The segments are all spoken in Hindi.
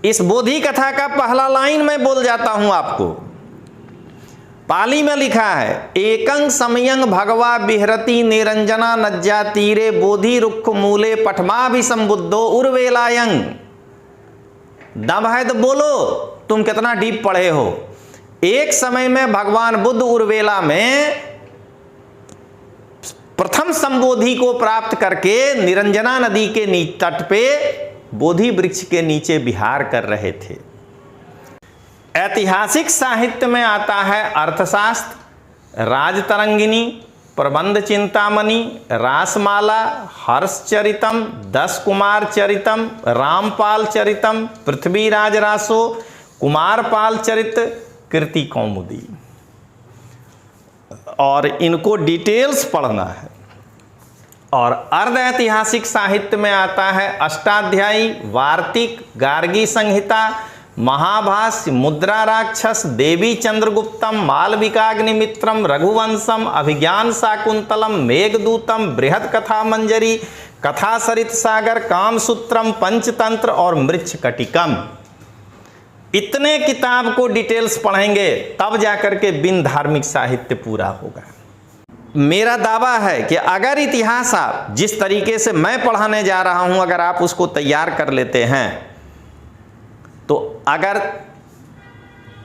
इस बोधि कथा का पहला लाइन मैं बोल जाता हूं आपको। पाली में लिखा है, एकं समयं भगवा विहरति निरंजना नज्जा तीरे बोधि रुक्ष मूले पठमाभिसंबुद्धो उर्वेलायं। दम है तो बोलो, तुम कितना डीप पढ़े हो। एक समय में भगवान बुद्ध उर्वेला में प्रथम संबोधि को प्राप्त करके निरंजना नदी के तट पे बोधि वृक्ष के नीचे विहार कर रहे थे। ऐतिहासिक साहित्य में आता है अर्थशास्त्र, राजतरंगिणी, प्रबंध चिंतामणि, रासमाला, हर्षचरितम, 10 कुमार चरितम, रामपाल चरितम, पृथ्वीराज रासो, कुमारपाल चरित, कीर्ति कौमुदी। और इनको डिटेल्स पढ़ना है। और अर्ध ऐतिहासिक साहित्य में आता है अष्टाध्यायी, वार्तिक, गार्गी संहिता, महाभाष्य, मुद्रा राक्षस, देवी चंद्रगुप्तम, मालविकाग्निमित्रम, रघुवंशम, अभिज्ञान शाकुंतलम, मेघदूतम, बृहद कथा मंजरी, कथा सरित सागर, कामसूत्रम, पंचतंत्र और मृच्छकटिकम। इतने किताब को डिटेल्स पढ़ेंगे तब जाकर के बिन धार्मिक साहित्य पूरा होगा। मेरा दावा है कि अगर इतिहास आप जिस तरीके से मैं पढ़ाने जा रहा हूं, अगर आप उसको तैयार कर लेते हैं तो अगर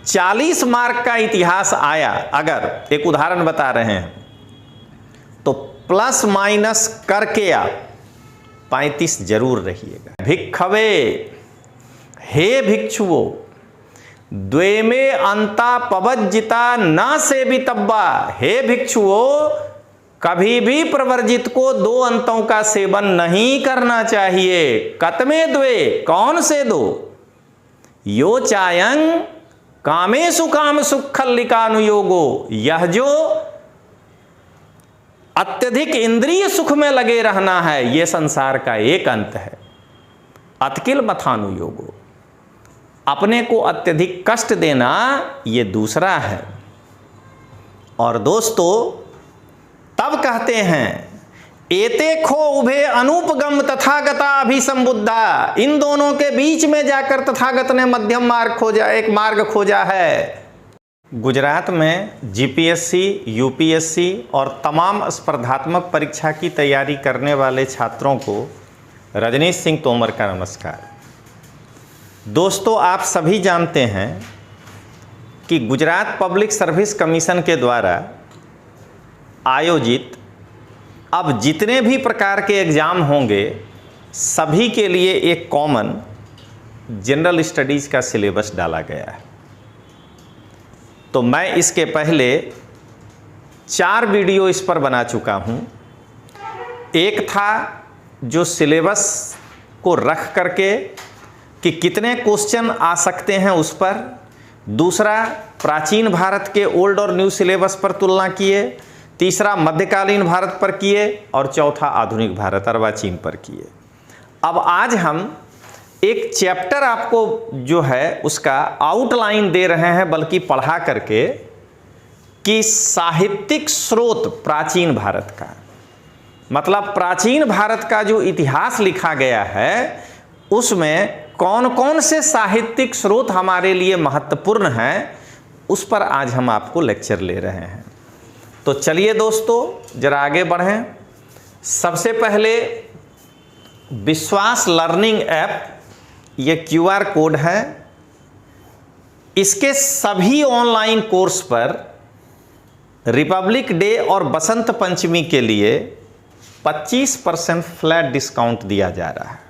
40 मार्क का इतिहास आया, अगर एक उदाहरण बता रहे हैं, तो प्लस माइनस करके आप 35 जरूर रहिएगा। भिक्खवे, हे भिक्षुओं, द्वेमे अंता पवज्जिता न सेवितब्बा। हे भिक्षुओं, कभी भी प्रवर्जित को 2 अंतों का सेवन नहीं करना चाहिए। कतमे द्वे, कौन से 2? यो चायं कामेषु काम सुखल्लिकानुयोगो, यह जो अत्यधिक इंद्रिय सुख में लगे रहना है, यह संसार का एक अंत है। अतकिल मथानुयोगो, अपने को अत्यधिक कष्ट देना, यह दूसरा है। और दोस्तों, तब कहते हैं एते खो उभे अनुपगम तथागता अभिसंबुद्धा। इन दोनों के बीच में जाकर तथागत ने मध्यम मार्ग खोजा, एक मार्ग खोजा है। गुजरात में जीपीएससी, यूपीएससी और तमाम स्पर्धात्मक परीक्षा की तैयारी करने वाले छात्रों को रजनीश सिंह तोमर का नमस्कार। दोस्तों, आप सभी जानते हैं कि गुजरात पब्लिक सर्विस कमीशन के द्वारा आयोजित अब जितने भी प्रकार के एग्ज़ाम होंगे, सभी के लिए एक कॉमन जनरल स्टडीज़ का सिलेबस डाला गया है। तो मैं इसके पहले 4 वीडियो इस पर बना चुका हूँ। एक था जो सिलेबस को रख करके कि कितने क्वेश्चन आ सकते हैं उस पर, दूसरा प्राचीन भारत के ओल्ड और न्यू सिलेबस पर तुलना किए, तीसरा मध्यकालीन भारत पर किए और चौथा आधुनिक भारत अर्वाचीन पर किए। अब आज हम एक चैप्टर आपको जो है उसका आउटलाइन दे रहे हैं, बल्कि पढ़ा करके, कि साहित्यिक स्रोत प्राचीन भारत का, मतलब प्राचीन भारत का जो इतिहास लिखा गया है उसमें कौन कौन से साहित्यिक स्रोत हमारे लिए महत्वपूर्ण हैं, उस पर आज हम आपको लेक्चर ले रहे हैं। तो चलिए दोस्तों, जरा आगे बढ़ें। सबसे पहले विश्वास लर्निंग ऐप, ये QR कोड है। इसके सभी ऑनलाइन कोर्स पर रिपब्लिक डे और बसंत पंचमी के लिए 25% फ्लैट डिस्काउंट दिया जा रहा है।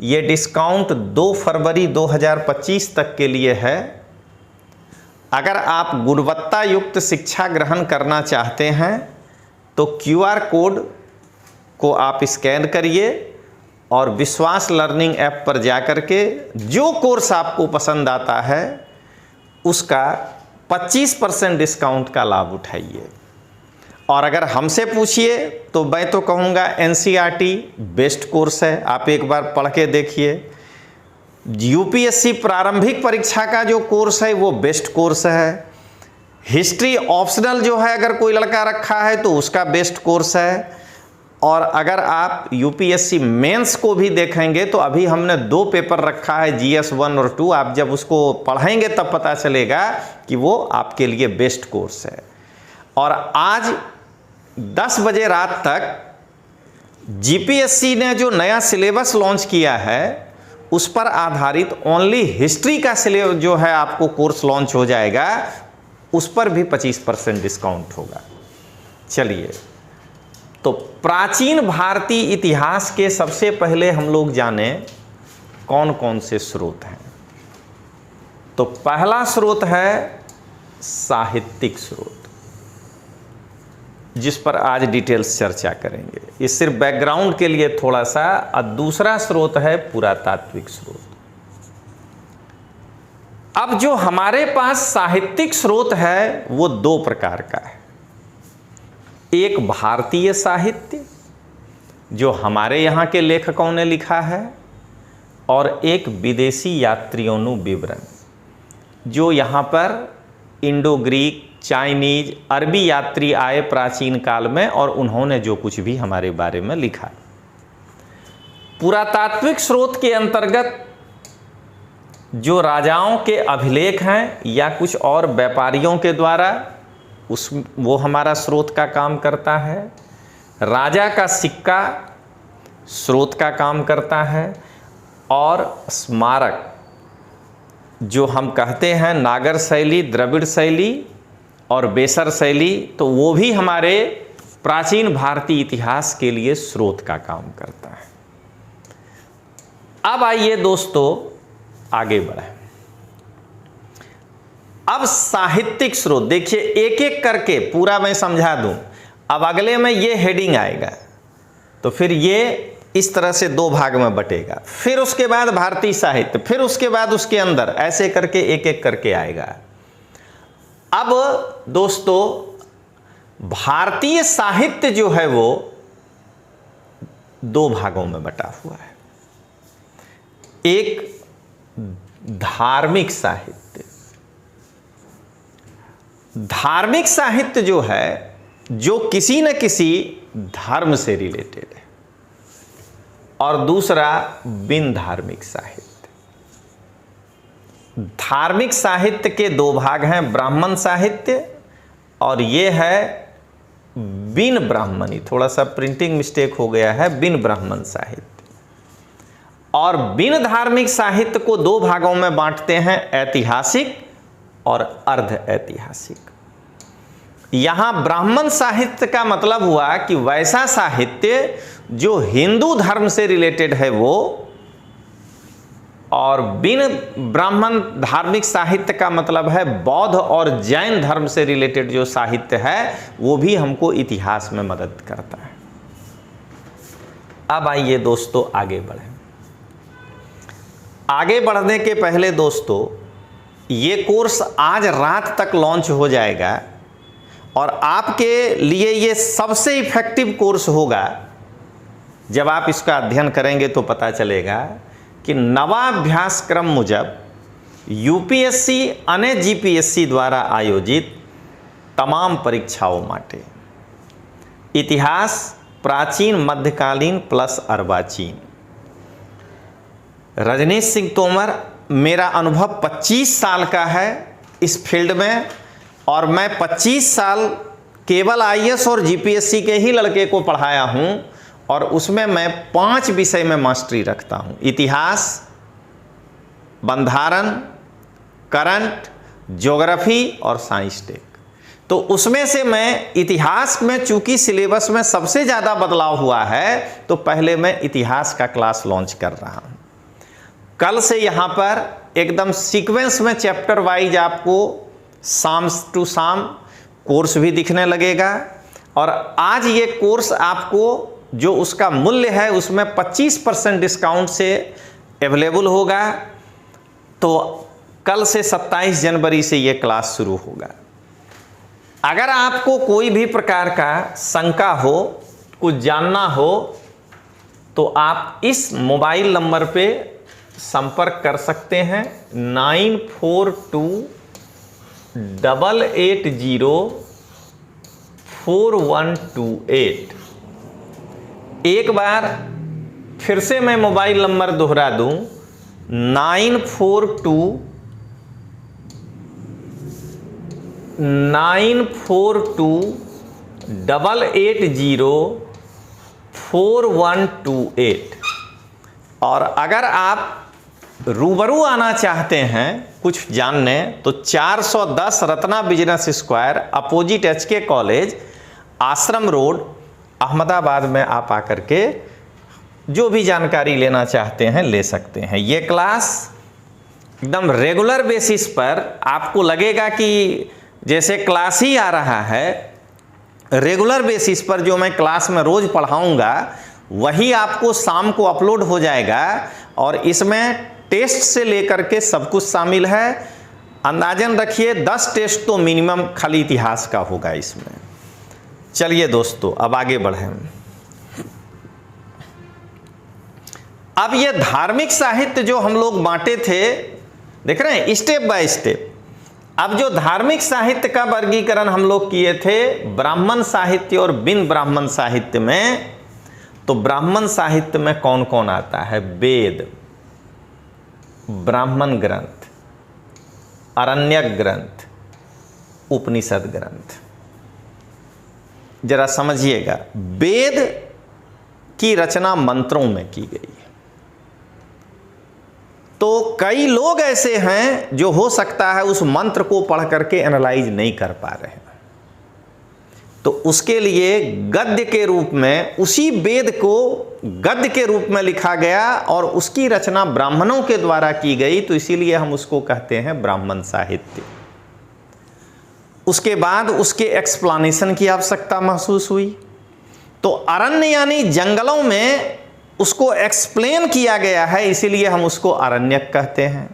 ये डिस्काउंट 2 फरवरी 2025 तक के लिए है। अगर आप गुणवत्ता युक्त शिक्षा ग्रहण करना चाहते हैं तो QR कोड को आप स्कैन करिए और विश्वास लर्निंग ऐप पर जाकर के जो कोर्स आपको पसंद आता है उसका 25% डिस्काउंट का लाभ उठाइए। और अगर हमसे पूछिए तो मैं तो कहूँगा NCERT बेस्ट कोर्स है, आप एक बार पढ़ के देखिए। यूपीएससी प्रारंभिक परीक्षा का जो कोर्स है वो बेस्ट कोर्स है। हिस्ट्री ऑप्शनल जो है, अगर कोई लड़का रखा है तो उसका बेस्ट कोर्स है। और अगर आप यूपीएससी मेंस को भी देखेंगे तो अभी हमने 2 पेपर रखा है, जीएस 1 और 2। आप जब उसको पढ़ेंगे तब पता चलेगा कि वो आपके लिए बेस्ट कोर्स है। और आज 10 बजे रात तक जीपीएससी ने जो नया सिलेबस लॉन्च किया है उस पर आधारित ओनली हिस्ट्री का सिलेबस जो है आपको कोर्स लॉन्च हो जाएगा, उस पर भी 25% डिस्काउंट होगा। चलिए, तो प्राचीन भारतीय इतिहास के सबसे पहले हम लोग जाने कौन कौन से स्रोत हैं। तो पहला स्रोत है साहित्यिक स्रोत, जिस पर आज डिटेल्स चर्चा करेंगे। ये सिर्फ बैकग्राउंड के लिए थोड़ा सा। और दूसरा स्रोत है पुरातात्विक स्रोत। अब जो हमारे पास साहित्यिक स्रोत है वो 2 प्रकार का है। एक भारतीय साहित्य जो हमारे यहाँ के लेखकों ने लिखा है, और एक विदेशी यात्रियों विवरण जो यहाँ पर इंडो ग्रीक, चाइनीज, अरबी यात्री आए प्राचीन काल में और उन्होंने जो कुछ भी हमारे बारे में लिखा। पुरातात्विक स्रोत के अंतर्गत जो राजाओं के अभिलेख हैं या कुछ और व्यापारियों के द्वारा वो हमारा स्रोत का काम करता है। राजा का सिक्का स्रोत का काम करता है। और स्मारक जो हम कहते हैं नागर शैली, द्रविड़ शैली और बेसर शैली, तो वो भी हमारे प्राचीन भारतीय इतिहास के लिए स्रोत का काम करता है। अब आइए दोस्तों आगे बढ़ें। अब साहित्यिक स्रोत देखिए, एक एक करके पूरा मैं समझा दूं। अब अगले में ये हेडिंग आएगा, तो फिर ये इस तरह से 2 भाग में बटेगा। फिर उसके बाद भारतीय साहित्य, फिर उसके बाद उसके अंदर, ऐसे करके एक एक करके आएगा। अब दोस्तों भारतीय साहित्य जो है वो 2 भागों में बटा हुआ है। एक धार्मिक साहित्य। धार्मिक साहित्य जो है, जो किसी न किसी धर्म से रिलेटेड है। और दूसरा बिन धार्मिक साहित्य। धार्मिक साहित्य के 2 भाग हैं, ब्राह्मण साहित्य और ये है बिन ब्राह्मणी। थोड़ा सा प्रिंटिंग मिस्टेक हो गया है, बिन ब्राह्मण साहित्य। और बिन धार्मिक साहित्य को 2 भागों में बांटते हैं, ऐतिहासिक और अर्ध ऐतिहासिक। यहां ब्राह्मण साहित्य का मतलब हुआ कि वैसा साहित्य जो हिंदू धर्म से रिलेटेड है वो, और बिन ब्राह्मण धार्मिक साहित्य का मतलब है बौद्ध और जैन धर्म से रिलेटेड जो साहित्य है वो भी हमको इतिहास में मदद करता है। अब आइए दोस्तों आगे बढ़ें। आगे बढ़ने के पहले दोस्तों, ये कोर्स आज रात तक लॉन्च हो जाएगा और आपके लिए ये सबसे इफेक्टिव कोर्स होगा। जब आप इसका अध्ययन करेंगे तो पता चलेगा कि नवाभ्यासक्रम मुजब यूपीएससी અને जीपीएससी द्वारा आयोजित तमाम परीक्षाओं माटे इतिहास प्राचीन, मध्यकालीन प्लस अर्वाचीन। रजनीश सिंह तोमर, मेरा अनुभव 25 साल का है इस फील्ड में, और मैं 25 साल केवल आईएएस और जीपीएससी के ही लड़के को पढ़ाया हूं, और उसमें मैं 5 विषय में मास्टरी रखता हूं। इतिहास, बंधारण, करंट, ज्योग्राफी और साइंस टेक। तो उसमें से मैं इतिहास में चूंकि सिलेबस में सबसे ज़्यादा बदलाव हुआ है, तो पहले मैं इतिहास का क्लास लॉन्च कर रहा हूं। कल से यहाँ पर एकदम सीक्वेंस में चैप्टर वाइज आपको शाम टू शाम कोर्स भी दिखने लगेगा। और आज ये कोर्स आपको जो उसका मूल्य है उसमें 25% डिस्काउंट से अवेलेबल होगा। तो कल से 27 जनवरी से ये क्लास शुरू होगा। अगर आपको कोई भी प्रकार का शंका हो, कुछ जानना हो, तो आप इस मोबाइल नंबर पे संपर्क कर सकते हैं 9428804128। एक बार फिर से मैं मोबाइल नंबर दोहरा दूं, 9428804128। और अगर आप रूबरू आना चाहते हैं कुछ जानने, तो 410 Ratna business square, opposite HK college, आश्रम रोड, अहमदाबाद में आप आकर के जो भी जानकारी लेना चाहते हैं ले सकते हैं। ये क्लास एकदम रेगुलर बेसिस पर आपको लगेगा कि जैसे क्लास ही आ रहा है। रेगुलर बेसिस पर जो मैं क्लास में रोज पढ़ाऊंगा वही आपको शाम को अपलोड हो जाएगा, और इसमें टेस्ट से लेकर के सब कुछ शामिल है। अंदाजन रखिए 10 टेस्ट तो मिनिमम खाली इतिहास का होगा इसमें। चलिए दोस्तों, अब आगे बढ़ें। अब ये धार्मिक साहित्य जो हम लोग बांटे थे, देख रहे हैं, स्टेप बाय स्टेप। अब जो धार्मिक साहित्य का वर्गीकरण हम लोग किए थे ब्राह्मण साहित्य और बिन ब्राह्मण साहित्य में, तो ब्राह्मण साहित्य में कौन कौन आता है? वेद, ब्राह्मण ग्रंथ, अरण्यक ग्रंथ, उपनिषद ग्रंथ। जरा समझिएगा, वेद की रचना मंत्रों में की गई है। तो कई लोग ऐसे हैं जो हो सकता है उस मंत्र को पढ़ करके एनालाइज नहीं कर पा रहे हैं, तो उसके लिए गद्य के रूप में, उसी वेद को गद्य के रूप में लिखा गया और उसकी रचना ब्राह्मणों के द्वारा की गई, तो इसीलिए हम उसको कहते हैं ब्राह्मण साहित्य। उसके बाद उसके एक्सप्लेनेशन की आवश्यकता महसूस हुई, तो अरण्य यानी जंगलों में उसको एक्सप्लेन किया गया है, इसीलिए हम उसको अरण्यक कहते हैं।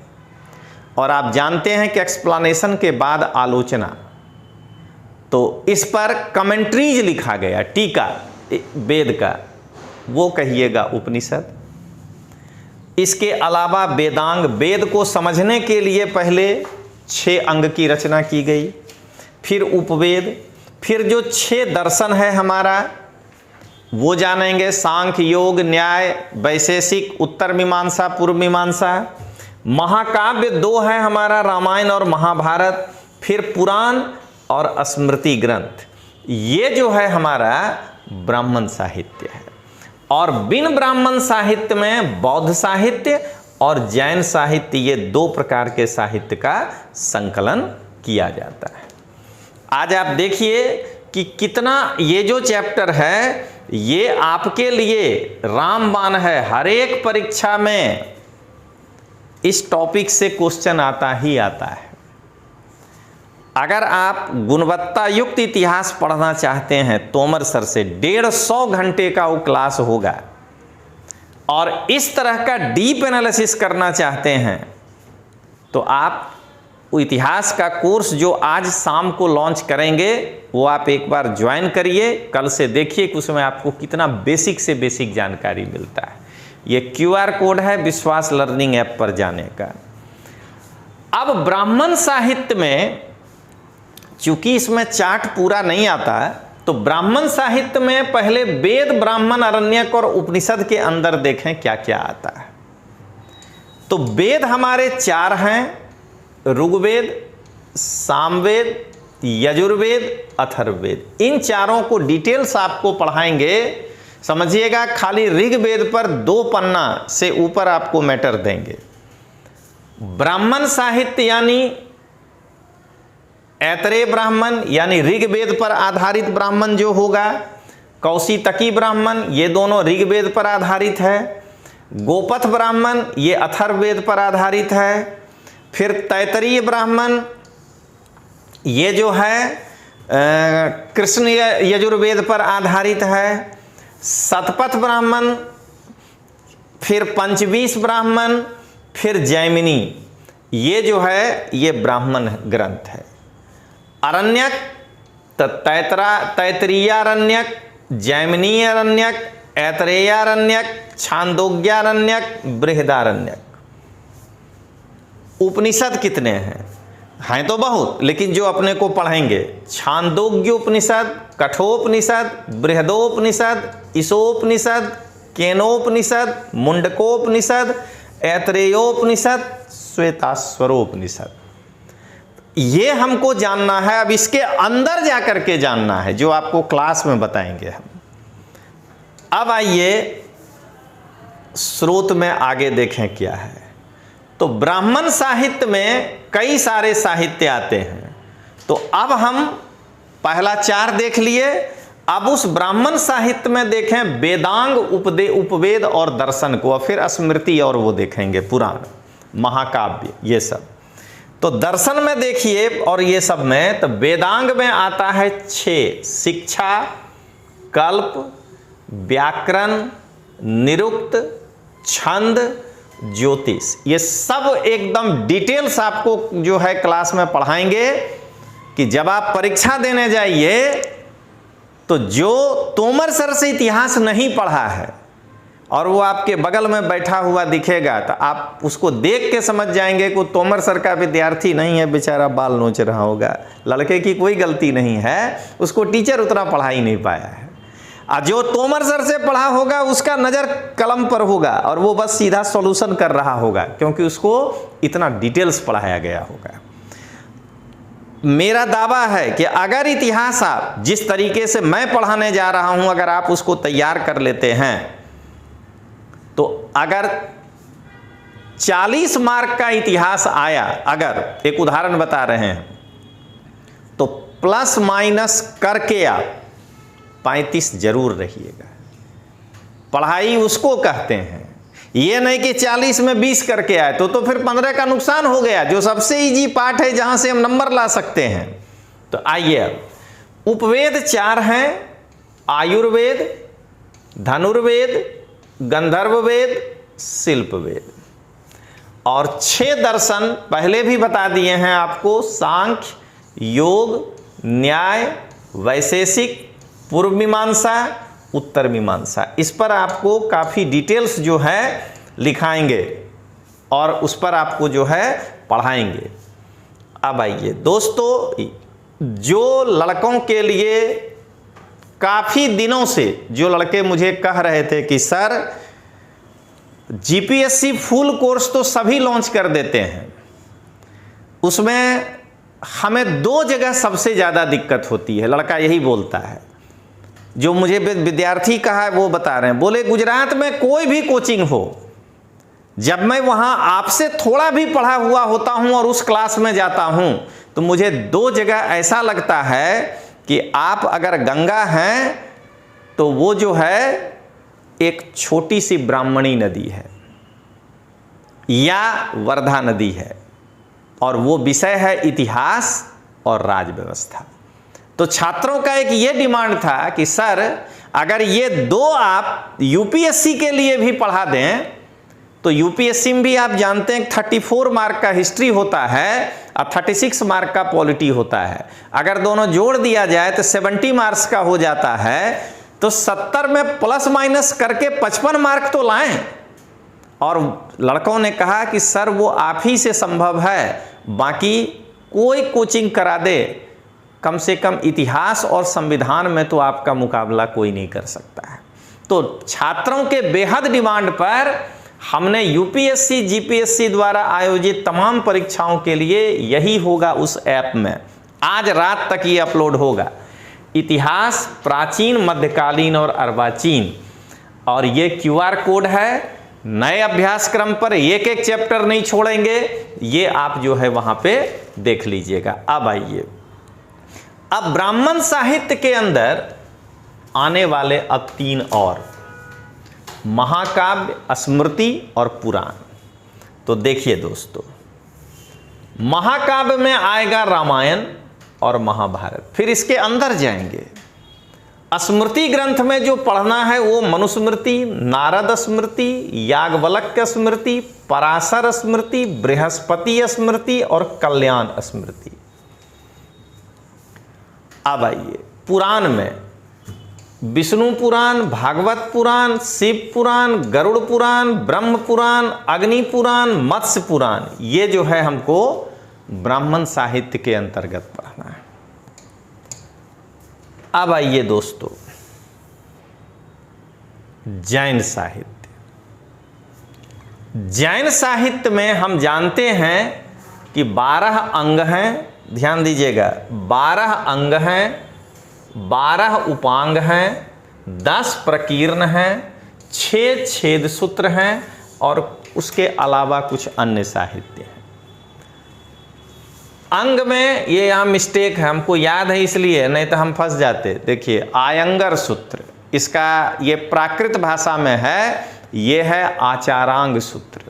और आप जानते हैं कि एक्सप्लेनेशन के बाद आलोचना, तो इस पर कमेंट्रीज लिखा गया, टीका वेद का, वो कहिएगा उपनिषद। इसके अलावा वेदांग, वेद को समझने के लिए पहले 6 अंग की रचना की गई, फिर उपवेद, फिर जो 6 दर्शन है हमारा वो जानेंगे, सांख्य, योग, न्याय, वैशेषिक, उत्तर मीमांसा, पूर्व मीमांसा। महाकाव्य 2 है हमारा, रामायण और महाभारत, फिर पुराण और स्मृति ग्रंथ। ये जो है हमारा ब्राह्मण साहित्य है। और बिन ब्राह्मण साहित्य में बौद्ध साहित्य और जैन साहित्य, ये 2 प्रकार के साहित्य का संकलन किया जाता है। आज आप देखिए कि कितना ये जो चैप्टर है ये आपके लिए रामबाण है। हर एक परीक्षा में इस टॉपिक से क्वेश्चन आता ही आता है। अगर आप गुणवत्ता युक्त इतिहास पढ़ना चाहते हैं तोमर सर से, 150 घंटे का वो क्लास होगा, और इस तरह का डीप एनालिसिस करना चाहते हैं तो आप वो इतिहास का कोर्स जो आज शाम को लॉन्च करेंगे वो आप एक बार ज्वाइन करिए। कल से देखिए कि उसमें आपको कितना बेसिक से बेसिक जानकारी मिलता है। ये QR कोड है विश्वास लर्निंग ऐप पर जाने का। अब ब्राह्मण साहित्य में, चूंकि इसमें चार्ट पूरा नहीं आता, तो ब्राह्मण साहित्य में पहले वेद, ब्राह्मण, अरण्यक और उपनिषद के अंदर देखें क्या क्या आता है। तो वेद हमारे 4 हैं, ऋग्वेद, सामवेद, यजुर्वेद, अथर्ववेद। इन चारों को डिटेल्स आपको पढ़ाएंगे। समझिएगा, खाली ऋग्वेद पर 2 पन्ना से ऊपर आपको मैटर देंगे। ब्राह्मण साहित्य यानी ऐतरेय ब्राह्मण यानी ऋग्वेद पर आधारित ब्राह्मण जो होगा, कौशितकी ब्राह्मण, ये दोनों ऋग्वेद पर आधारित है। गोपथ ब्राह्मण ये अथर्ववेद पर आधारित है। फिर तैतरीय ब्राह्मण ये जो है कृष्ण यजुर्वेद पर आधारित है। शतपथ ब्राह्मण, फिर पंचवीस ब्राह्मण, फिर जैमिनी, ये जो है ये ब्राह्मण ग्रंथ है। अरण्यक, तैतरीयारण्यक, जैमिनीयरण्यक, ऐतरेयारण्यक, छांदोग्यारण्यक, बृहदारण्यक। उपनिषद कितने हैं? हैं तो बहुत, लेकिन जो अपने को पढ़ेंगे, छांदोग्योपनिषद, कठोपनिषद, बृहदोपनिषद, ईशोपनिषद, केनोपनिषद, मुंडकोपनिषद, ऐतरेयोपनिषद, श्वेताश्वरोपनिषद, ये हमको जानना है। अब इसके अंदर जाकर के जानना है, जो आपको क्लास में बताएंगे हम। अब आइए स्रोत में आगे देखें क्या है। तो ब्राह्मण साहित्य में कई सारे साहित्य आते हैं। तो अब हम पहला 4 देख लिए। अब उस ब्राह्मण साहित्य में देखें वेदांग, उपवेद और दर्शन को, और फिर स्मृति और वो देखेंगे, पुराण, महाकाव्य, ये सब। तो दर्शन में देखिए और ये सब में, तो वेदांग में आता है 6: शिक्षा, कल्प, व्याकरण, निरुक्त, छंद, ज्योतिष। ये सब एकदम डिटेल्स आपको जो है क्लास में पढ़ाएंगे कि जब आप परीक्षा देने जाइए तो जो तोमर सर से इतिहास नहीं पढ़ा है और वो आपके बगल में बैठा हुआ दिखेगा, तो आप उसको देख के समझ जाएंगे कि तोमर सर का विद्यार्थी नहीं है, बेचारा बाल नोच रहा होगा। लड़के की कोई गलती नहीं है, उसको टीचर उतना पढ़ा ही नहीं पाया है। और जो तोमर सर से पढ़ा होगा उसका नज़र कलम पर होगा और वो बस सीधा सॉल्यूशन कर रहा होगा, क्योंकि उसको इतना डिटेल्स पढ़ाया गया होगा। मेरा दावा है कि अगर इतिहास आप जिस तरीके से मैं पढ़ाने जा रहा हूं, अगर आप उसको तैयार कर लेते हैं, तो अगर 40 मार्क का इतिहास आया, अगर एक उदाहरण बता रहे हैं, तो प्लस माइनस करके आप 35 जरूर रहिएगा। पढ़ाई उसको कहते हैं, ये नहीं कि 40 में 20 करके आए तो फिर 15 का नुकसान हो गया, जो सबसे इजी पार्ट है जहां से हम नंबर ला सकते हैं। तो आइए, अब उपवेद 4 हैं: आयुर्वेद, धनुर्वेद, गंधर्व वेद, शिल्प वेद। और 6 दर्शन पहले भी बता दिए हैं आपको: सांख्य, योग, न्याय, वैशेषिक, पूर्व मीमांसा, उत्तर मीमांसा। इस पर आपको काफ़ी डिटेल्स जो है लिखाएंगे और उस पर आपको जो है पढ़ाएंगे। अब आइए दोस्तों, जो लड़कों के लिए काफ़ी दिनों से जो लड़के मुझे कह रहे थे कि सर जीपीएससी फुल कोर्स तो सभी लॉन्च कर देते हैं, उसमें हमें 2 जगह सबसे ज़्यादा दिक्कत होती है, लड़का यही बोलता है। जो मुझे विद्यार्थी कहा है वो बता रहे हैं, बोले गुजरात में कोई भी कोचिंग हो, जब मैं वहाँ आपसे थोड़ा भी पढ़ा हुआ होता हूँ और उस क्लास में जाता हूँ, तो मुझे 2 जगह ऐसा लगता है कि आप अगर गंगा हैं तो वो जो है एक छोटी सी ब्राह्मणी नदी है या वर्धा नदी है, और वो विषय है इतिहास और राज व्यवस्था। तो छात्रों का एक ये डिमांड था कि सर अगर ये 2 आप यूपीएससी के लिए भी पढ़ा दें, तो यूपीएससी में भी आप जानते हैं 34 मार्क का हिस्ट्री होता है और 36 मार्क का पॉलिटी होता है। अगर दोनों जोड़ दिया जाए तो 70 मार्क्स का हो जाता है। तो 70 में प्लस माइनस करके 55 मार्क तो लाएं। और लड़कों ने कहा कि सर वो आप ही से संभव है, बाकी कोई कोचिंग करा दे, कम से कम इतिहास और संविधान में तो आपका मुकाबला कोई नहीं कर सकता है। तो छात्रों के बेहद डिमांड पर हमने यूपीएससी जीपीएससी द्वारा आयोजित तमाम परीक्षाओं के लिए यही होगा उस ऐप में, आज रात तक ये अपलोड होगा। इतिहास प्राचीन, मध्यकालीन और अर्वाचीन, और ये क्यूआर कोड है। नए अभ्यासक्रम पर एक एक चैप्टर नहीं छोड़ेंगे, ये आप जो है वहां पे देख लीजिएगा। अब आइए, अब ब्राह्मण साहित्य के अंदर आने वाले अब 3 और: महाकाव्य, स्मृति और पुराण। तो देखिए दोस्तों, महाकाव्य में आएगा रामायण और महाभारत, फिर इसके अंदर जाएंगे। स्मृति ग्रंथ में जो पढ़ना है वो मनुस्मृति, नारद स्मृति, याज्ञवल्क्य स्मृति, पराशर स्मृति, बृहस्पति स्मृति और कल्याण स्मृति। अब आइए, पुराण में विष्णु पुराण, भागवत पुराण, शिव पुराण, गरुड़ पुराण, ब्रह्म पुराण, अग्नि पुराण, मत्स्य पुराण, ये जो है हमको ब्राह्मण साहित्य के अंतर्गत पढ़ना है। अब आइए दोस्तों, जैन साहित्य। जैन साहित्य में हम जानते हैं कि 12 अंग हैं, ध्यान दीजिएगा, 12 अंग हैं, 12 उपांग हैं, 10 प्रकीर्ण हैं, 6 छेद सूत्र हैं और उसके अलावा कुछ अन्य साहित्य हैं। अंग में ये यहाँ मिस्टेक है, हमको याद है इसलिए, नहीं तो हम फंस जाते। देखिए, आयंगर सूत्र, इसका ये प्राकृत भाषा में है, ये है आचारांग सूत्र।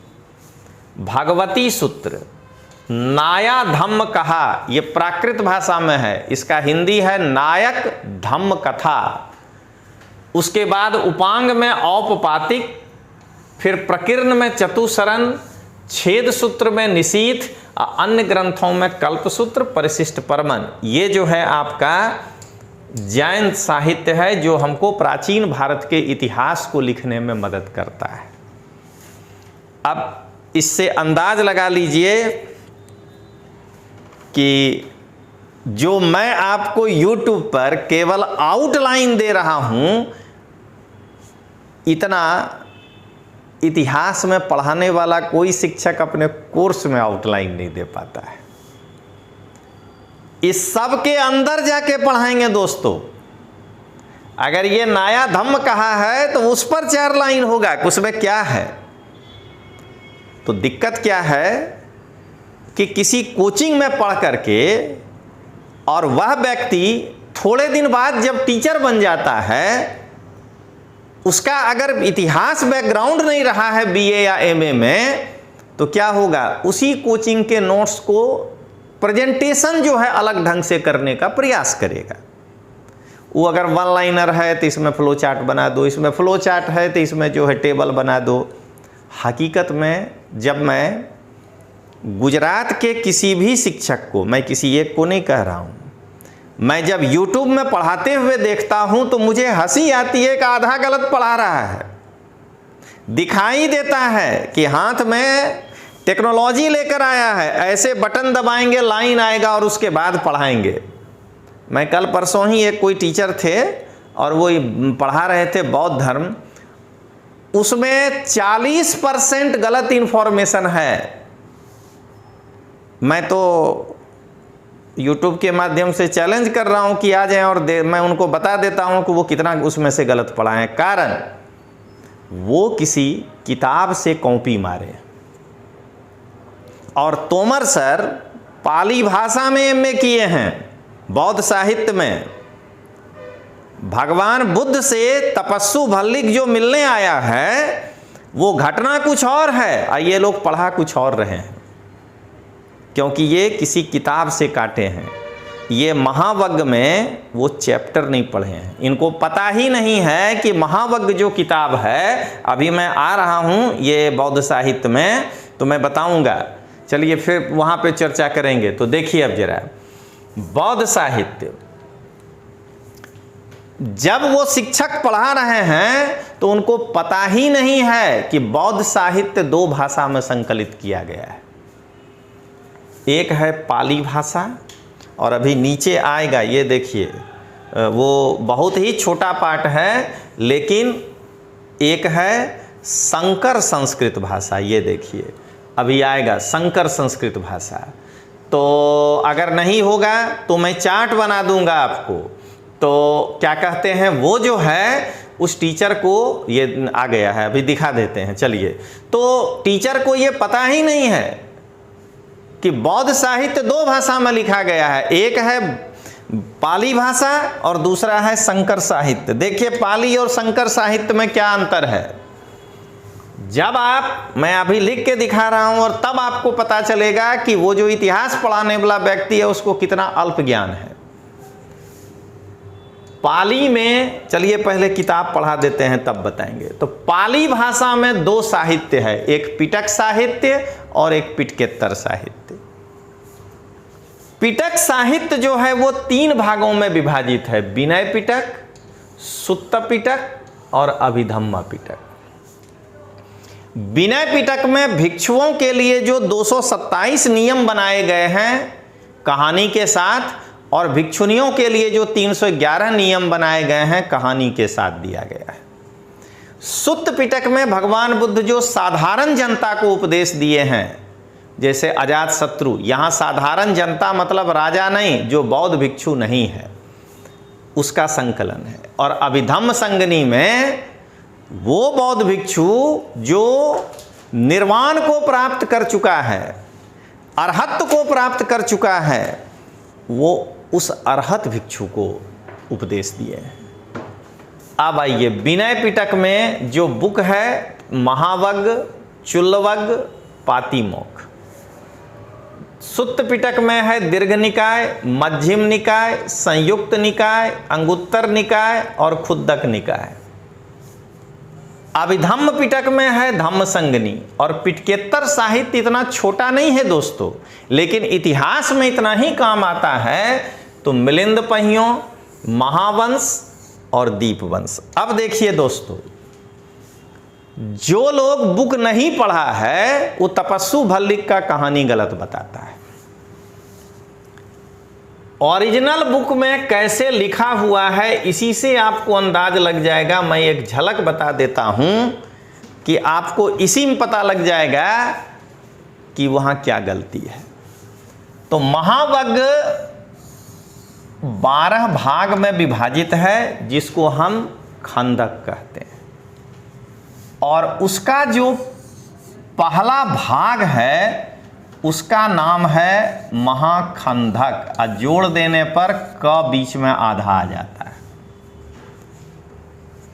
भगवती सूत्र, नाया धम्म कहा, ये प्राकृत भाषा में है, इसका हिंदी है नायक धम्म कथा। उसके बाद उपांग में औपपातिक, फिर प्रकीर्ण में चतुसरण, छेद सूत्र में निशीथ, अन्य ग्रंथों में कल्पसूत्र, परिशिष्ट परमन। ये जो है आपका जैन साहित्य है, जो हमको प्राचीन भारत के इतिहास को लिखने में मदद करता है। अब इससे अंदाज लगा लीजिए कि जो मैं आपको YouTube पर केवल आउटलाइन दे रहा हूं, इतना इतिहास में पढ़ाने वाला कोई शिक्षक अपने कोर्स में आउटलाइन नहीं दे पाता है। इस सब के अंदर जाके पढ़ाएंगे दोस्तों। अगर ये नाया धम्म कहा है तो उस पर 4 लाइन होगा, उसमें क्या है। तो दिक्कत क्या है कि किसी कोचिंग में पढ़ करके और वह व्यक्ति थोड़े दिन बाद जब टीचर बन जाता है, उसका अगर इतिहास बैकग्राउंड नहीं रहा है BA या MA में, तो क्या होगा, उसी कोचिंग के नोट्स को प्रेजेंटेशन जो है अलग ढंग से करने का प्रयास करेगा। वो अगर 1 लाइनर है तो इसमें फ्लो चार्ट बना दो, इसमें फ्लो चार्ट है तो इसमें जो है टेबल बना दो। हकीकत में जब मैं गुजरात के किसी भी शिक्षक को, मैं किसी एक को नहीं कह रहा हूँ, मैं जब YouTube में पढ़ाते हुए देखता हूं तो मुझे हंसी आती है कि आधा गलत पढ़ा रहा है। दिखाई देता है कि हाथ में टेक्नोलॉजी लेकर आया है, ऐसे बटन दबाएंगे लाइन आएगा और उसके बाद पढ़ाएंगे। मैं कल परसों ही एक कोई टीचर थे और वो पढ़ा रहे थे बौद्ध धर्म, उसमें 40% गलत इंफॉर्मेशन है। मैं तो YouTube के माध्यम से चैलेंज कर रहा हूं कि आ जाएं और मैं उनको बता देता हूं कि वो कितना उसमें से गलत पढ़ाएं। कारण वो किसी किताब से कॉपी मारे। और तोमर सर पाली भाषा में MA किए हैं, बौद्ध साहित्य में। भगवान बुद्ध से तपस्सु भल्लिक जो मिलने आया है, वो घटना कुछ और है और ये लोग पढ़ा कुछ और रहे हैं, क्योंकि ये किसी किताब से काटे हैं। ये महावग्ग में वो चैप्टर नहीं पढ़े हैं, इनको पता ही नहीं है कि महावग्ग जो किताब है, अभी मैं आ रहा हूँ ये बौद्ध साहित्य में, तो मैं बताऊँगा। चलिए फिर वहाँ पे चर्चा करेंगे। तो देखिए अब जरा, बौद्ध साहित्य जब वो शिक्षक पढ़ा रहे हैं तो उनको पता ही नहीं है कि बौद्ध साहित्य 2 भाषा में संकलित किया गया है। एक है पाली भाषा और अभी नीचे आएगा, ये देखिए, वो बहुत ही छोटा पार्ट है, लेकिन एक है संकर संस्कृत भाषा। ये देखिए अभी आएगा संकर संस्कृत भाषा। तो अगर नहीं होगा तो मैं चार्ट बना दूंगा आपको। तो क्या कहते हैं, वो जो है उस टीचर को, ये आ गया है अभी दिखा देते हैं, चलिए। तो टीचर को ये पता ही नहीं है कि बौद्ध साहित्य 2 भाषा में लिखा गया है, एक है पाली भाषा और दूसरा है संकर साहित्य। देखिए पाली और संकर साहित्य में क्या अंतर है। जब आप, मैं अभी लिख के दिखा रहा हूं और तब आपको पता चलेगा कि वो जो इतिहास पढ़ाने वाला व्यक्ति है उसको कितना अल्प ज्ञान है। पाली में, चलिए पहले किताब पढ़ा देते हैं तब बताएंगे। तो पाली भाषा में 2 साहित्य है, एक पिटक साहित्य और एक पिटकेतर साहित्य। पिटक साहित्य जो है वो 3 भागों में विभाजित है, विनय पिटक, सुत्त पिटक और अभिधम्मा पिटक। विनय पिटक में भिक्षुओं के लिए जो 227 नियम बनाए गए हैं कहानी के साथ, और भिक्षुनियों के लिए जो 311 नियम बनाए गए हैं कहानी के साथ दिया गया है। सुत्त पिटक में भगवान बुद्ध जो साधारण जनता को उपदेश दिए हैं, जैसे अजात शत्रु, यहाँ साधारण जनता मतलब राजा नहीं, जो बौद्ध भिक्षु नहीं है, उसका संकलन है। और अभिधम्म संगनी में वो बौद्ध भिक्षु जो निर्वाण को प्राप्त कर चुका है, अरहत्त को प्राप्त कर चुका है, वो उस अरहत भिक्षु को उपदेश दिए हैं। अब आइए, विनय पिटक में जो बुक है महावग, चुल्लवग, पातिमोक्ष। सुत्त पिटक में है दीर्घ निकाय, मध्यम निकाय, संयुक्त निकाय, अंगुत्तर निकाय और खुद्दक निकाय। अभिधम्म पिटक में है धम्म संगनी। और पिटकेतर साहित्य इतना छोटा नहीं है दोस्तों, लेकिन इतिहास में इतना ही काम आता है। तो मिलिंद पहियों, महावंश और दीपवंश। अब देखिए दोस्तों, जो लोग बुक नहीं पढ़ा है वो तपस्सु भल्लिक का कहानी गलत बताता है। ओरिजिनल बुक में कैसे लिखा हुआ है इसी से आपको अंदाज लग जाएगा। मैं एक झलक बता देता हूं कि आपको इसी में पता लग जाएगा कि वहां क्या गलती है। तो महावग 12 भाग में विभाजित है, जिसको हम खंदक कहते हैं। और उसका जो पहला भाग है उसका नाम है महाखंदक। और जोड़ देने पर क बीच में आधा आ जाता है।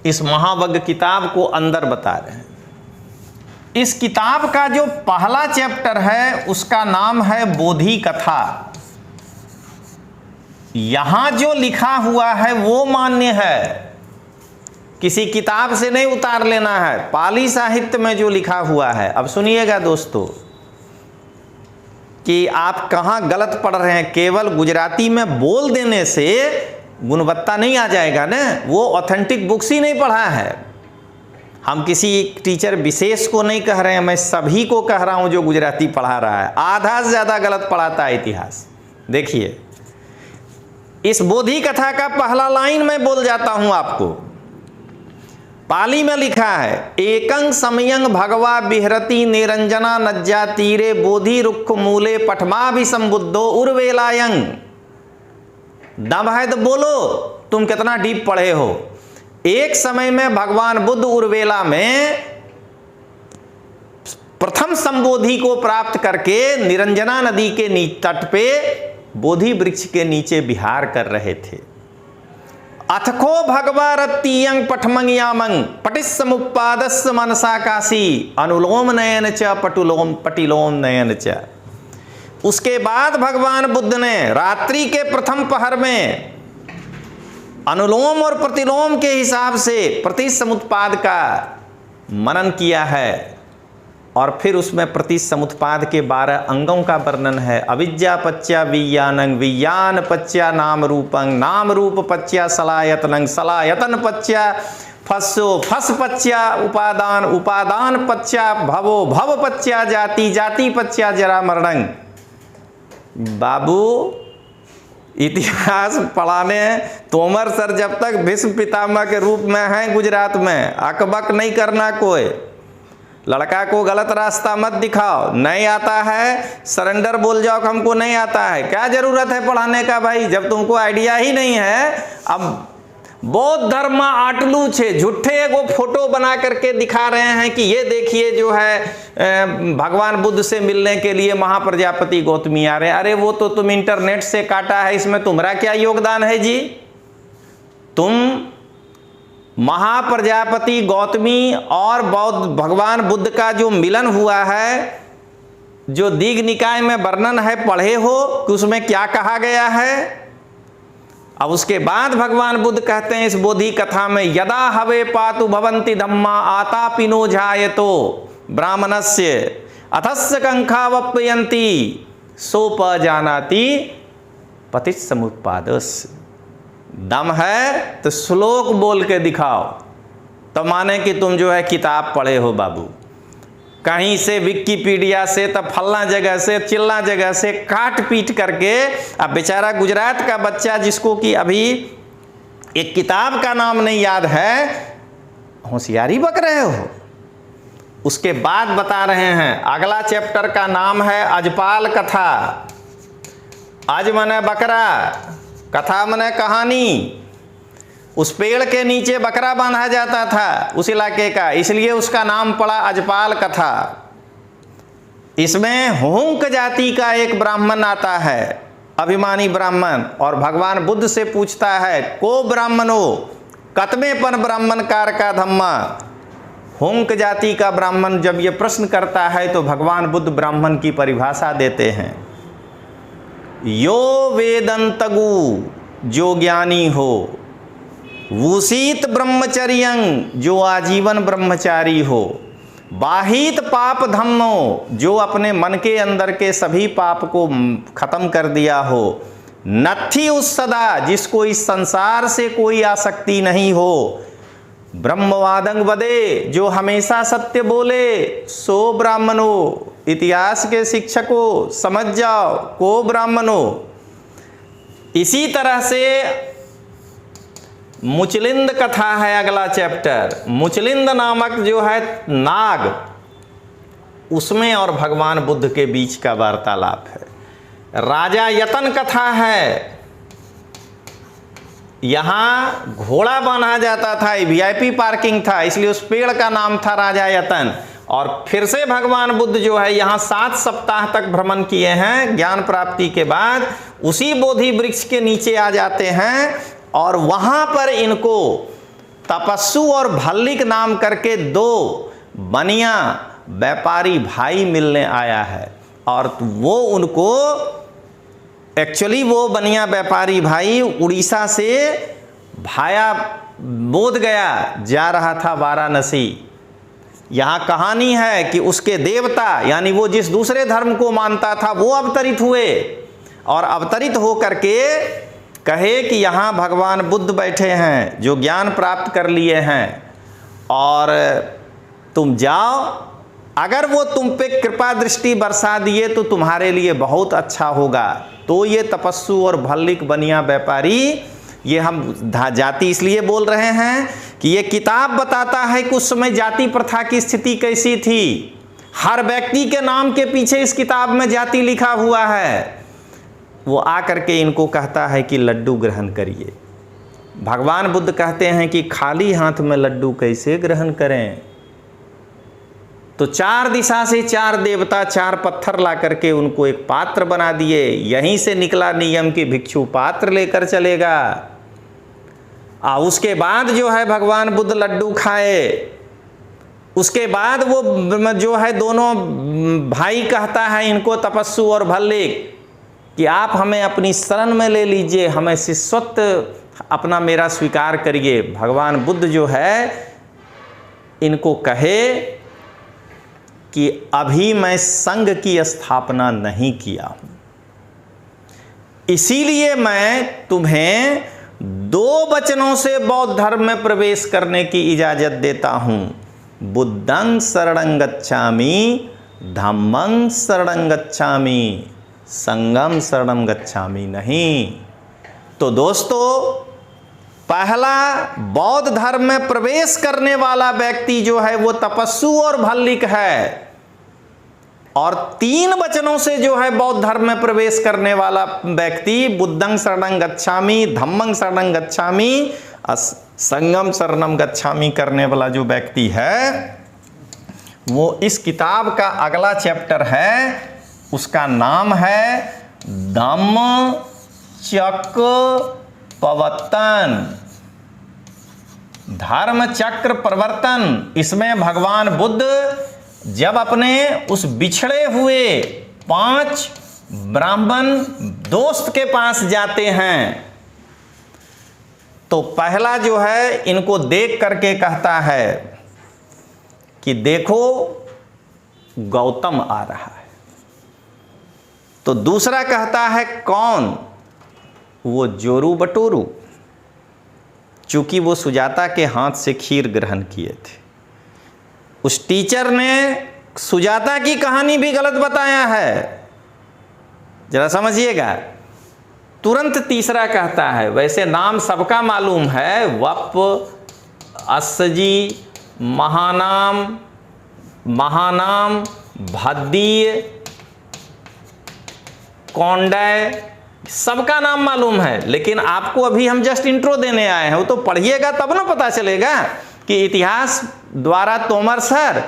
इस महावग किताब को अंदर बता रहे हैं। इस किताब का जो पहला चैप्टर है उसका नाम है बोधि कथा। यहां जो लिखा हुआ है वो मान्य है, किसी किताब से नहीं उतार लेना है, पाली साहित्य में जो लिखा हुआ है। अब सुनिएगा दोस्तों कि आप कहां गलत पढ़ रहे हैं। केवल गुजराती में बोल देने से गुणवत्ता नहीं आ जाएगा ना, वो ऑथेंटिक बुक्स ही नहीं पढ़ा है। हम किसी टीचर विशेष को नहीं कह रहे हैं, मैं सभी को कह रहा हूं जो गुजराती पढ़ा रहा है। आधा से ज्यादा गलत पढ़ाता है इतिहास। देखिए, इस बोधि कथा का पहला लाइन मैं बोल जाता हूं आपको। पाली में लिखा है, एकं समयं भगवा विहरति निरंजना नज्जा तीरे बोधि रुक्ष मूले पठमाभिसंबुद्धो उर्वेलायं। दम है तो बोलो, तुम कितना डीप पढ़े हो। एक समय में भगवान बुद्ध उर्वेला में प्रथम संबोधि को प्राप्त करके निरंजना नदी के तट पे बोधि वृक्ष के नीचे विहार कर रहे थे। अथको भगवा रत्तीयं पठमंग यामंग पटिस्समुप्पादस्य मनसा काशी अनुलोम नयन च पटिलोम नयन च। उसके बाद भगवान बुद्ध ने रात्रि के प्रथम पहर में अनुलोम और प्रतिलोम के हिसाब से प्रतिसमुत्पाद का मनन किया है। और फिर उसमें प्रतिसमुत्पाद के 12 अंगों का वर्णन है। अविद्या पच्या विज्ञानं, विज्ञान पच्या नाम रूपं, नाम रूप पच्या सलायतनं, सलायतन पच्या फस्सो, फस पच्या उपादान, उपादान पच्या भवो, भव पच्या जाति, जाति पच्या जरा मरणं। बाबू, इतिहास पढ़ाने तोमर सर जब तक भीष्म पितामह के रूप में हैं गुजरात में, अकबक नहीं करना। कोई लड़का को गलत रास्ता मत दिखाओ। नहीं आता है सरेंडर बोल जाओ कि हमको नहीं आता है। क्या जरूरत है पढ़ाने का भाई, जब तुमको आइडिया ही नहीं है। अब बौद्ध धर्म आटलू छे, झूठे वो फोटो बना करके दिखा रहे हैं कि ये देखिए जो है भगवान बुद्ध से मिलने के लिए महाप्रजापति गौतमी आ रहे हैं। अरे वो तो तुम इंटरनेट से काटा है, इसमें तुम्हारा क्या योगदान है जी। तुम महाप्रजापति गौतमी और बौद्ध भगवान बुद्ध का जो मिलन हुआ है, जो दीघ निकाय में वर्णन है, पढ़े हो कि उसमें क्या कहा गया है। अब उसके बाद भगवान बुद्ध कहते हैं इस बोधि कथा में, यदा हवे पातु भवन्ति धम्मा आतापिनो जायतो ब्राह्मणस्य अथस्य कंखावप्यन्ति सोपजानाति पतिस्समुत्पादस्य। दम है तो श्लोक बोल के दिखाओ, तो माने कि तुम जो है किताब पढ़े हो बाबू। कहीं से विकिपीडिया से, तब फल्ला जगह से, चिल्ला जगह से काट पीट करके। अब बेचारा गुजरात का बच्चा जिसको कि अभी एक किताब का नाम नहीं याद है, होशियारी बक रहे हो। उसके बाद बता रहे हैं, अगला चैप्टर का नाम है अजपाल कथा। अज मने बकरा, कथा मने कहानी। उस पेड़ के नीचे बकरा बांधा जाता था उस इलाके का, इसलिए उसका नाम पड़ा अजपाल कथा। इसमें हुंक जाति का एक ब्राह्मण आता है, अभिमानी ब्राह्मण, और भगवान बुद्ध से पूछता है, को ब्राह्मणो कतमेपन ब्राह्मणकार का धम्मा। हुंक जाति का ब्राह्मण जब ये प्रश्न करता है तो भगवान बुद्ध ब्राह्मण की परिभाषा देते हैं, यो वेदंतगु, जो ज्ञानी हो, वूसीत ब्रह्मचर्यं, जो आजीवन ब्रह्मचारी हो, बाहित पाप धम्मो, जो अपने मन के अंदर के सभी पाप को खत्म कर दिया हो, नत्थि उस सदा, जिसको इस संसार से कोई आसक्ति नहीं हो, ब्रह्मवादं वदे, जो हमेशा सत्य बोले, सो ब्राह्मणो, इतिहास के शिक्षकों समझ जाओ, को ब्राह्मणो। इसी तरह से मुचलिंद कथा है अगला चैप्टर। मुचलिंद नामक जो है नाग, उसमें और भगवान बुद्ध के बीच का वार्तालाप है। राजा यतन कथा है, यहां घोड़ा बांधा जाता था, वीआईपी पार्किंग था, इसलिए उस पेड़ का नाम था राजा यतन। और फिर से भगवान बुद्ध जो है यहाँ 7 सप्ताह तक भ्रमण किए हैं ज्ञान प्राप्ति के बाद, उसी बोधि वृक्ष के नीचे आ जाते हैं और वहां पर इनको तपस्सु और भल्लिक नाम करके 2 बनिया व्यापारी भाई मिलने आया है। और वो उनको एक्चुअली वो बनिया व्यापारी भाई उड़ीसा से भाया बोध गया जा रहा था वाराणसी। यहाँ कहानी है कि उसके देवता, यानी वो जिस दूसरे धर्म को मानता था, वो अवतरित हुए और अवतरित हो करके कहे कि यहाँ भगवान बुद्ध बैठे हैं जो ज्ञान प्राप्त कर लिए हैं, और तुम जाओ, अगर वो तुम पे कृपा दृष्टि बरसा दिए तो तुम्हारे लिए बहुत अच्छा होगा। तो ये तपस्सु और भल्लिक बनिया व्यापारी, ये हम जाति इसलिए बोल रहे हैं कि ये किताब बताता है कि उस समय जाति प्रथा की स्थिति कैसी थी। हर व्यक्ति के नाम के पीछे इस किताब में जाति लिखा हुआ है। वो आकर के इनको कहता है कि लड्डू ग्रहण करिए। भगवान बुद्ध कहते हैं कि खाली हाथ में लड्डू कैसे ग्रहण करें। तो 4 दिशा से 4 देवता 4 पत्थर ला करके उनको एक पात्र बना दिए। यहीं से निकला नियम कि भिक्षु पात्र लेकर चलेगा। उसके बाद जो है भगवान बुद्ध लड्डू खाए। उसके बाद वो जो है दोनों भाई कहता है इनको, तपस्सु और भल्लिक, कि आप हमें अपनी शरण में ले लीजिए, हमें शिष्यत्व अपना मेरा स्वीकार करिए। भगवान बुद्ध जो है इनको कहे कि अभी मैं संघ की स्थापना नहीं किया हूं, इसीलिए मैं तुम्हें 2 वचनों से बौद्ध धर्म में प्रवेश करने की इजाजत देता हूं, बुद्धं शरणं गच्छामि, धम्मं शरणं गच्छामि, संघं शरणं गच्छामि नहीं। तो दोस्तों, पहला बौद्ध धर्म में प्रवेश करने वाला व्यक्ति जो है वो तपस्सु और भल्लिक है, और 3 वचनों से जो है बौद्ध धर्म में प्रवेश करने वाला व्यक्ति बुद्धं शरणं गच्छामि, धम्मं शरणं गच्छामि, संघं शरणं गच्छामि करने वाला जो व्यक्ति है, वो इस किताब का अगला चैप्टर है, उसका नाम है धम्म चक्र प्रवर्तन, धर्म चक्र प्रवर्तन। इसमें भगवान बुद्ध जब अपने उस बिछड़े हुए 5 ब्राह्मण दोस्त के पास जाते हैं तो पहला जो है इनको देख करके कहता है कि देखो गौतम आ रहा है। तो दूसरा कहता है कौन? वो जोरू बटोरू, चूंकि वो सुजाता के हाथ से खीर ग्रहण किए थे। उस टीचर ने सुजाता की कहानी भी गलत बताया है, जरा समझिएगा। तुरंत तीसरा कहता है, वैसे नाम सबका मालूम है, वप, अस्सजी, महानाम, महानाम, भद्दीय, कौंडय, सबका नाम मालूम है, लेकिन आपको अभी हम जस्ट इंट्रो देने आए हैं। वो तो पढ़िएगा तब ना पता चलेगा कि इतिहास द्वारा तोमर सर,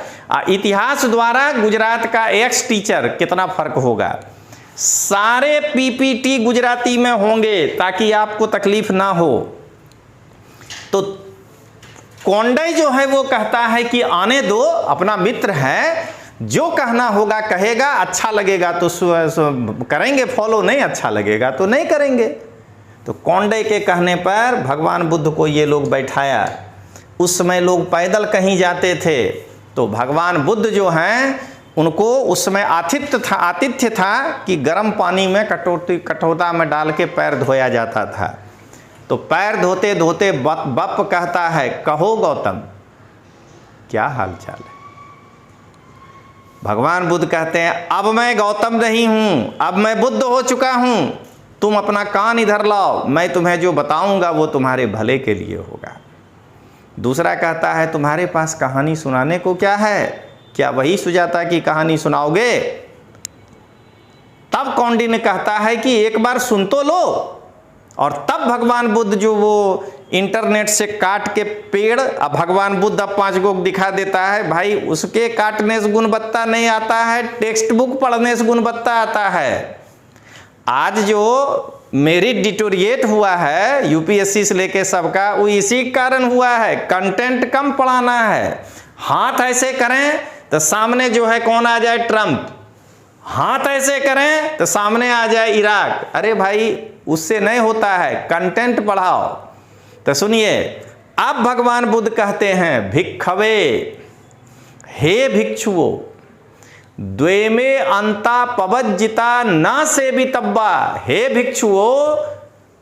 इतिहास द्वारा गुजरात का एक्स टीचर कितना फर्क होगा। सारे पीपीटी गुजराती में होंगे ताकि आपको तकलीफ ना हो। तो कौंडय जो है वो कहता है कि आने दो, अपना मित्र है, जो कहना होगा कहेगा, अच्छा लगेगा तो करेंगे फॉलो, नहीं अच्छा लगेगा तो नहीं करेंगे। तो कौंडय के कहने पर भगवान बुद्ध को ये लोग बैठाया। उस समय लोग पैदल कहीं जाते थे, तो भगवान बुद्ध जो हैं उनको उस समय आतिथ्य था कि गर्म पानी में कटोता में डाल के पैर धोया जाता था। तो पैर धोते धोते बप कहता है, कहो गौतम क्या हाल चाल है। भगवान बुद्ध कहते हैं, अब मैं गौतम नहीं हूं, अब मैं बुद्ध हो चुका हूं, तुम अपना कान इधर लाओ, मैं तुम्हें जो बताऊंगा वो तुम्हारे भले के लिए होगा। दूसरा कहता है, तुम्हारे पास कहानी सुनाने को क्या है, क्या वही सुजाता की कहानी सुनाओगे। तब कौंडिन्य कहता है कि एक बार सुन तो लो। और तब भगवान बुद्ध जो वो इंटरनेट से काट के पेड़, अब भगवान बुद्ध अब 5 गो दिखा देता है, भाई उसके काटने से गुणवत्ता नहीं आता है, टेक्स्ट बुक पढ़ने से गुणवत्ता आता है। आज जो मेरिट डिटोरिएट हुआ है यूपीएससी से लेके सबका, वो इसी कारण हुआ है, कंटेंट कम पढ़ाना है। हाथ ऐसे करें तो सामने जो है कौन आ जाए, ट्रंप। हाथ ऐसे करें तो सामने आ जाए इराक। अरे भाई उससे नहीं होता है, कंटेंट पढ़ाओ। तो सुनिए, अब भगवान बुद्ध कहते हैं, भिक्खवे, हे भिक्षुओं, द्वेमे अंता पवज्जिता न सेवितब्बा, हे भिक्षुओं,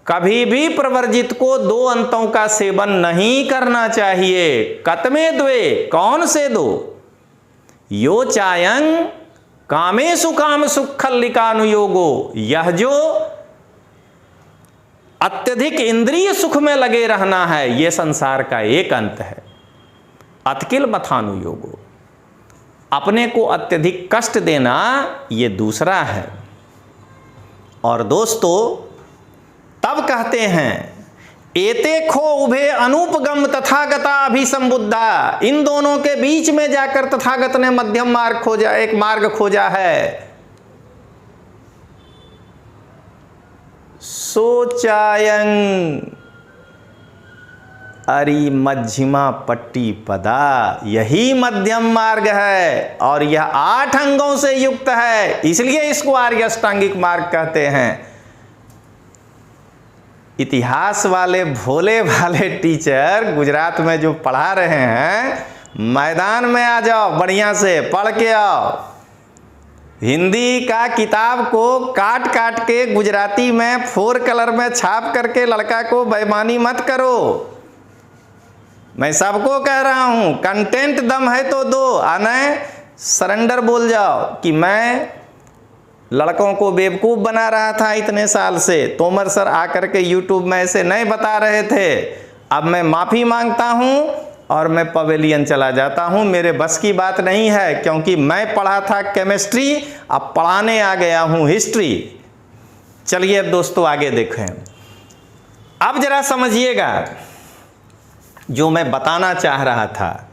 कभी भी प्रवर्जित को 2 अंतों का सेवन नहीं करना चाहिए। कतमे द्वे, कौन से 2, यो चायं कामेषु काम सुखल्लिकानुयोगो, यह जो अत्यधिक इंद्रिय सुख में लगे रहना है, यह संसार का एक अंत है। अतकिल मथानुयोगो, अपने को अत्यधिक कष्ट देना, यह दूसरा है। और दोस्तों तब कहते हैं, एते खो उभे अनुपगम तथागता अभिसंबुद्धा, इन दोनों के बीच में जाकर तथागत ने मध्यम मार्ग खोजा, एक मार्ग खोजा है। सोचायं अरि मध्यमा पट्टी पदा, यही मध्यम मार्ग है और यह 8 अंगों से युक्त है, इसलिए इसको आर्य अष्टांगिक मार्ग कहते हैं। इतिहास वाले भोले भाले टीचर गुजरात में जो पढ़ा रहे हैं, मैदान में आ जाओ, बढ़िया से पढ़ के आओ। हिंदी का किताब को काट काट के गुजराती में 4 कलर में छाप करके लड़का को बेईमानी मत करो। मैं सबको कह रहा हूं, कंटेंट दम है तो दो, आने सरेंडर बोल जाओ कि मैं लड़कों को बेवकूफ़ बना रहा था इतने साल से, तोमर सर आकर के यूट्यूब में ऐसे नहीं बता रहे थे। अब मैं माफ़ी मांगता हूं और मैं पवेलियन चला जाता हूं, मेरे बस की बात नहीं है, क्योंकि मैं पढ़ा था केमिस्ट्री, अब पढ़ाने आ गया हूं हिस्ट्री। चलिए अब दोस्तों आगे देखें। अब जरा समझिएगा, जो मैं बताना चाह रहा था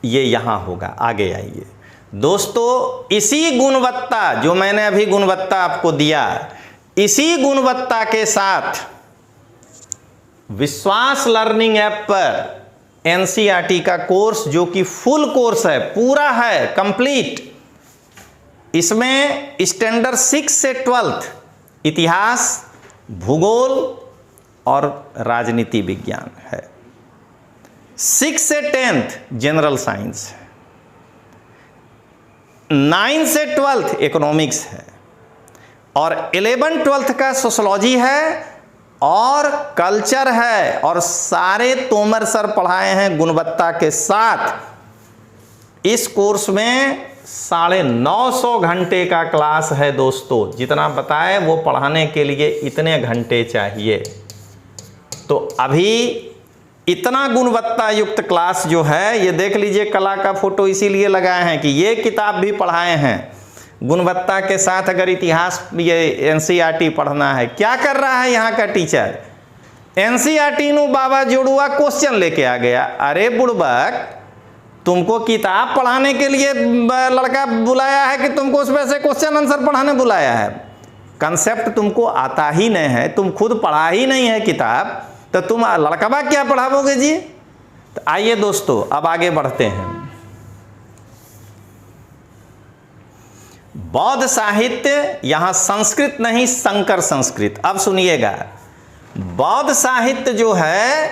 ये यहाँ होगा, आगे आइए दोस्तों। इसी गुणवत्ता, जो मैंने अभी गुणवत्ता आपको दिया, इसी गुणवत्ता के साथ विश्वास लर्निंग ऐप पर एनसीईआरटी का कोर्स, जो कि फुल कोर्स है, पूरा है, कंप्लीट, इसमें स्टैंडर्ड 6 से 12 इतिहास, भूगोल और राजनीति विज्ञान है, 6 से 10 जनरल साइंस है, 9 से 12 इकोनॉमिक्स है, और 11-12 का सोशोलॉजी है और कल्चर है। और सारे तोमर सर पढ़ाए हैं गुणवत्ता के साथ। इस कोर्स में 950 घंटे का क्लास है दोस्तों। जितना बताए वो पढ़ाने के लिए इतने घंटे चाहिए। तो अभी इतना गुणवत्ता युक्त क्लास जो है, ये देख लीजिए, कला का फोटो इसीलिए लगाए हैं कि ये किताब भी पढ़ाए हैं गुणवत्ता के साथ। अगर इतिहास ये एनसीईआरटी पढ़ना है, क्या कर रहा है यहाँ का टीचर? एनसीईआरटी नु बाबा जोड़ुआ क्वेश्चन लेके आ गया। अरे बुड़बक, तुमको किताब पढ़ाने के लिए लड़का बुलाया है कि तुमको उसमें से क्वेश्चन आंसर पढ़ाने बुलाया है? कंसेप्ट तुमको आता ही नहीं है, तुम खुद पढ़ा ही नहीं है किताब, तो तुम लड़कबा क्या पढ़ाओगे जी? तो आइए दोस्तों अब आगे बढ़ते हैं। बौद्ध साहित्य, यहां संस्कृत नहीं संकर संस्कृत। अब सुनिएगा, बौद्ध साहित्य जो है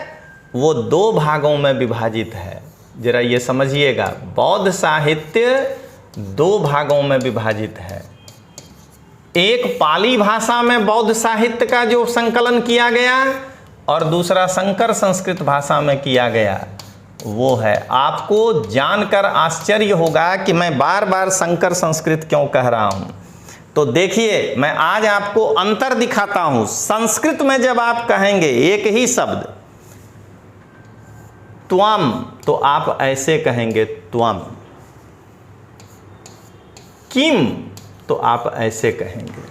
वो 2 भागों में विभाजित है। जरा ये समझिएगा, बौद्ध साहित्य 2 भागों में विभाजित है। एक पाली भाषा में बौद्ध साहित्य का जो संकलन किया गया, और दूसरा संकर संस्कृत भाषा में किया गया। वो है, आपको जानकर आश्चर्य होगा कि मैं बार बार संकर संस्कृत क्यों कह रहा हूं। तो देखिए, मैं आज आपको अंतर दिखाता हूं। संस्कृत में जब आप कहेंगे एक ही शब्द त्वम, तो आप ऐसे कहेंगे त्वम। किम, तो आप ऐसे कहेंगे।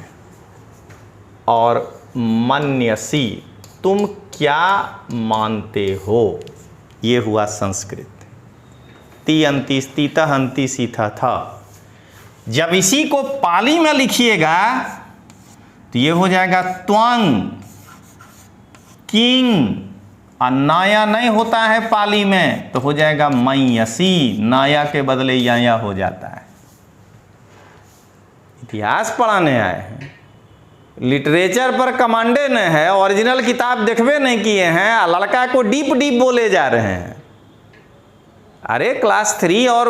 और मन्यसी, तुम क्या मानते हो, ये हुआ संस्कृत। ती अंति तीतः अंति सीथा था। जब इसी को पाली में लिखिएगा तो ये हो जाएगा त्वंग किंग, और नाया नहीं होता है पाली में, तो हो जाएगा मयसी। नाया के बदले याया हो जाता है। इतिहास पढ़ाने आए हैं, लिटरेचर पर कमांडे न है, ओरिजिनल किताब देखबे नहीं किए हैं, लड़का को डीप डीप बोले जा रहे हैं। अरे क्लास 3 और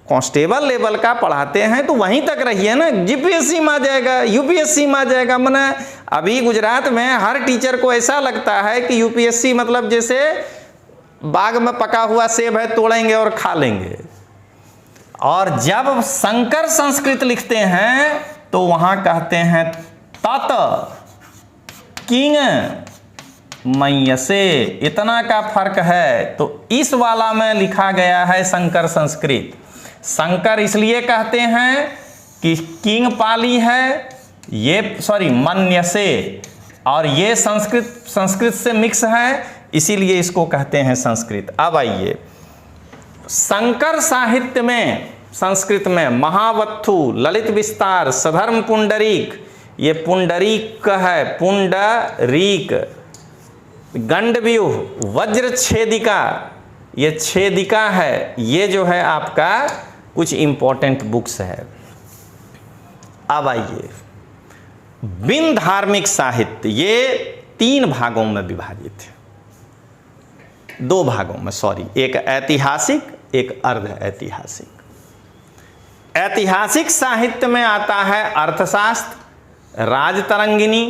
कांस्टेबल लेवल का पढ़ाते हैं तो वहीं तक रहिए ना। जीपीएससी में आ जाएगा, यूपीएससी में आ जाएगा। मने अभी गुजरात में हर टीचर को ऐसा लगता है कि यूपीएससी मतलब जैसे बाग में पका हुआ सेब है, तोड़ेंगे और खा लेंगे। और जब संकर संस्कृत लिखते हैं तो वहां कहते हैं तत किंग मयसे, इतना का फर्क है। तो इस वाला में लिखा गया है संकर संस्कृत। संकर इसलिए कहते हैं कि किंग पाली है, ये सॉरी मन्यसे, और ये संस्कृत से मिक्स है, इसीलिए इसको कहते हैं संस्कृत। अब आइए, संकर साहित्य में संस्कृत में महावत्थु, ललित विस्तार, सधर्म पुंडरीक, ये पुंडरीक है, पुंडरीक, गंडव्यूह, वज्र छेदिका, ये छेदिका है। ये जो है आपका कुछ इंपॉर्टेंट बुक्स है। अब आइए, बिन धार्मिक साहित्य, ये 3 भागों में विभाजित है। 2 भागों में, सॉरी, एक ऐतिहासिक, एक अर्ध ऐतिहासिक। ऐतिहासिक साहित्य में आता है अर्थशास्त्र, राजतरंगिणी,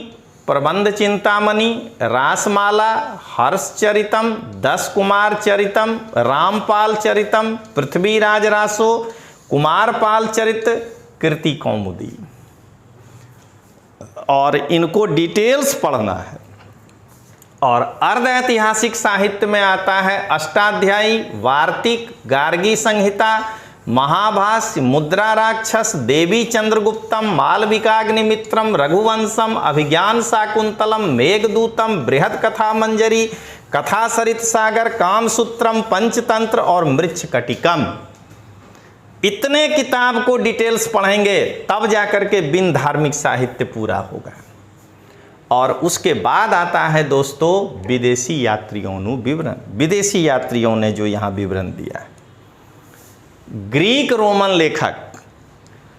प्रबंध चिंतामणि, रासमाला, हर्षचरितम, 10 कुमार चरितम, रामपाल चरितम, पृथ्वीराज रासो, कुमारपाल चरित, कीर्ति कौमुदी। और इनको डिटेल्स पढ़ना है। और अर्ध ऐतिहासिक साहित्य में आता है अष्टाध्यायी, वार्तिक, गार्गी संहिता, महाभाष्य, मुद्रा राक्षस, देवी चंद्रगुप्तम, मालविकाग्निमित्रम, रघुवंशम, अभिज्ञान शाकुंतलम, मेघदूतम, बृहद कथा मंजरी, कथा सरित सागर, कामसूत्रम, पंचतंत्र और मृच्छकटिकम। इतने किताब को डिटेल्स पढ़ेंगे तब जाकर के बिन धार्मिक साहित्य पूरा होगा। और उसके बाद आता है दोस्तों विदेशी यात्रियों नु विवरण। विदेशी यात्रियों ने जो यहाँ विवरण दिया है, ग्रीक रोमन लेखक,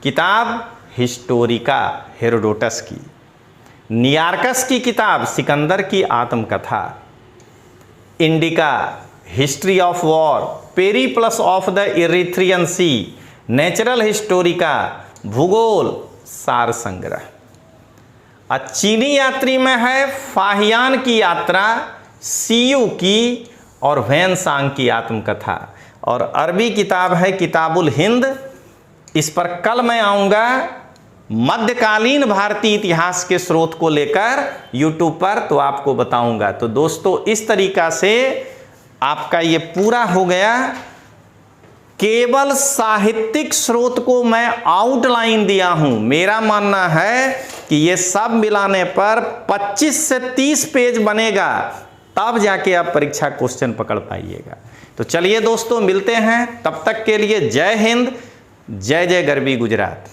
किताब हिस्टोरिका हेरोडोटस की, नियार्कस की किताब सिकंदर की आत्मकथा, Indica history of war, Periplus of the Erythraean Sea, natural historica, भूगोल सार संग्रह। चीनी यात्री में है फाहियान की यात्रा, सीयू की और वैनसांग की आत्मकथा। और अरबी किताब है किताबुल हिंद, इस पर कल मैं आऊंगा मध्यकालीन भारतीय इतिहास के स्रोत को लेकर YouTube पर, तो आपको बताऊंगा। तो दोस्तों इस तरीका से आपका ये पूरा हो गया। केवल साहित्यिक स्रोत को मैं आउटलाइन दिया हूं। मेरा मानना है कि ये सब मिलाने पर 25 से 30 पेज बनेगा, तब जाके आप परीक्षा क्वेश्चन पकड़ पाइएगा। तो चलिए दोस्तों मिलते हैं, तब तक के लिए जय हिंद, जय जय गरवी गुजरात।